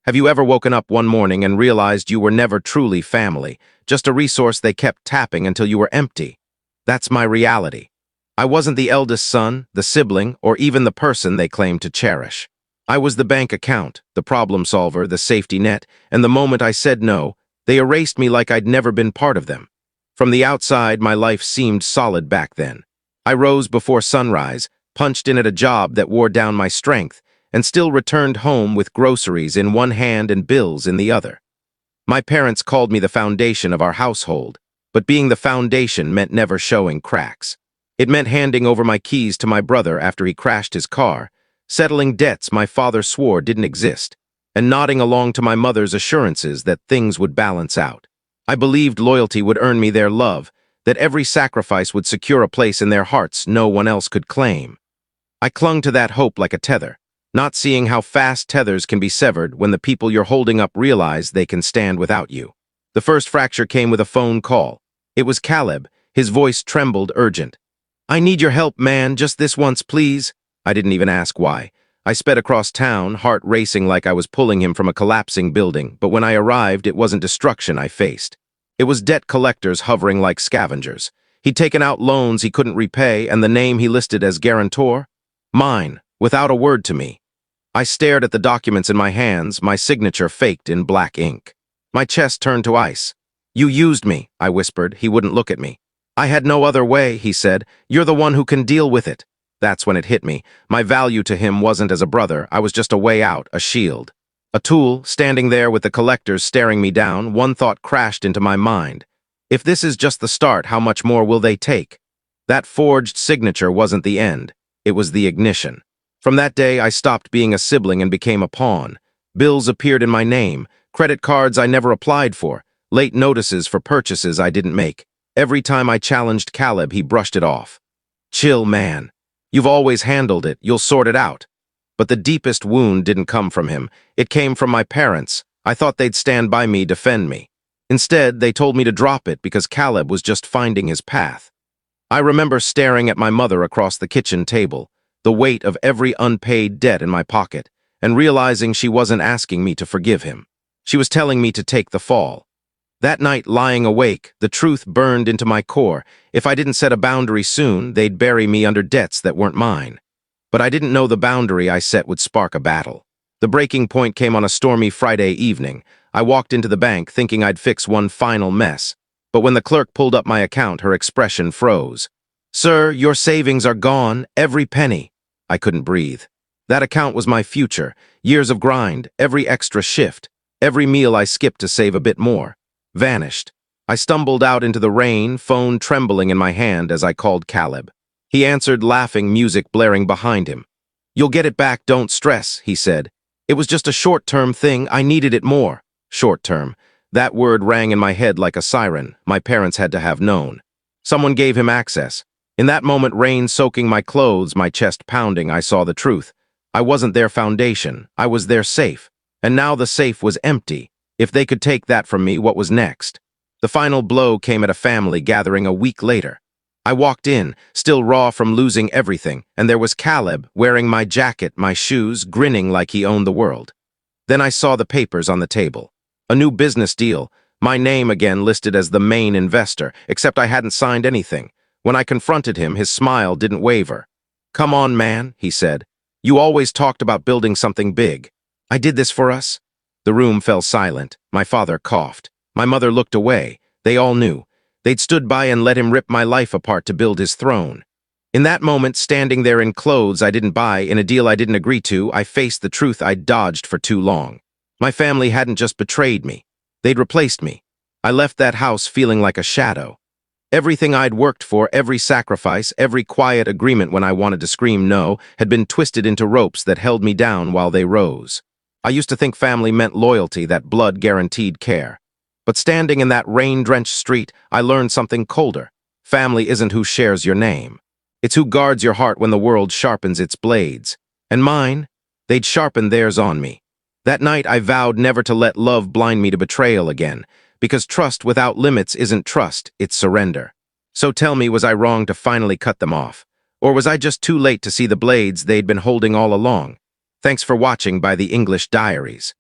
Have you ever woken up one morning and realized you were never truly family, just a resource they kept tapping until you were empty? That's my reality. I wasn't the eldest son, the sibling, or even the person they claimed to cherish. I was the bank account, the problem solver, the safety net, and the moment I said no, they erased me like I'd never been part of them. From the outside, my life seemed solid back then. I rose before sunrise, punched in at a job that wore down my strength, and still returned home with groceries in one hand and bills in the other. My parents called me the foundation of our household, but being the foundation meant never showing cracks. It meant handing over my keys to my brother after he crashed his car, settling debts my father swore didn't exist, and nodding along to my mother's assurances that things would balance out. I believed loyalty would earn me their love, that every sacrifice would secure a place in their hearts no one else could claim. I clung to that hope like a tether, not seeing how fast tethers can be severed when the people you're holding up realize they can stand without you. The first fracture came with a phone call. It was Caleb. His voice trembled, urgent. "I need your help, man, just this once, please." I didn't even ask why. I sped across town, heart racing like I was pulling him from a collapsing building, but when I arrived, it wasn't destruction I faced. It was debt collectors hovering like scavengers. He'd taken out loans he couldn't repay, and the name he listed as guarantor? Mine, without a word to me. I stared at the documents in my hands, my signature faked in black ink. My chest turned to ice. "You used me," I whispered. He wouldn't look at me. "I had no other way," he said. "You're the one who can deal with it." That's when it hit me. My value to him wasn't as a brother. I was just a way out, a shield. A tool, standing there with the collectors staring me down, one thought crashed into my mind. If this is just the start, how much more will they take? That forged signature wasn't the end. It was the ignition. From that day, I stopped being a sibling and became a pawn. Bills appeared in my name, credit cards I never applied for, late notices for purchases I didn't make. Every time I challenged Caleb, he brushed it off. "Chill, man. You've always handled it. You'll sort it out." But the deepest wound didn't come from him. It came from my parents. I thought they'd stand by me, defend me. Instead, they told me to drop it because Caleb was just finding his path. I remember staring at my mother across the kitchen table, the weight of every unpaid debt in my pocket, and realizing she wasn't asking me to forgive him. She was telling me to take the fall. That night, lying awake, the truth burned into my core. If I didn't set a boundary soon, they'd bury me under debts that weren't mine. But I didn't know the boundary I set would spark a battle. The breaking point came on a stormy Friday evening. I walked into the bank thinking I'd fix one final mess. But when the clerk pulled up my account, her expression froze. "Sir, your savings are gone, every penny." I couldn't breathe. That account was my future. Years of grind, every extra shift, every meal I skipped to save a bit more. Vanished. I stumbled out into the rain, phone trembling in my hand as I called Caleb. He answered, laughing, music blaring behind him. "You'll get it back, don't stress," he said. "It was just a short-term thing, I needed it more." Short-term. That word rang in my head like a siren. My parents had to have known. Someone gave him access. In that moment, rain soaking my clothes, my chest pounding, I saw the truth. I wasn't their foundation. I was their safe. And now the safe was empty. If they could take that from me, what was next? The final blow came at a family gathering a week later. I walked in, still raw from losing everything, and there was Caleb, wearing my jacket, my shoes, grinning like he owned the world. Then I saw the papers on the table. A new business deal, my name again listed as the main investor, except I hadn't signed anything. When I confronted him, his smile didn't waver. "Come on, man," he said. "You always talked about building something big. I did this for us." The room fell silent. My father coughed. My mother looked away. They all knew. They'd stood by and let him rip my life apart to build his throne. In that moment, standing there in clothes I didn't buy, in a deal I didn't agree to, I faced the truth I'd dodged for too long. My family hadn't just betrayed me. They'd replaced me. I left that house feeling like a shadow. Everything I'd worked for, every sacrifice, every quiet agreement when I wanted to scream no, had been twisted into ropes that held me down while they rose. I used to think family meant loyalty, that blood-guaranteed care. But standing in that rain-drenched street, I learned something colder. Family isn't who shares your name. It's who guards your heart when the world sharpens its blades. And mine, they'd sharpen theirs on me. That night I vowed never to let love blind me to betrayal again, because trust without limits isn't trust, it's surrender. So tell me, was I wrong to finally cut them off? Or was I just too late to see the blades they'd been holding all along? Thanks for watching by the English Diaries.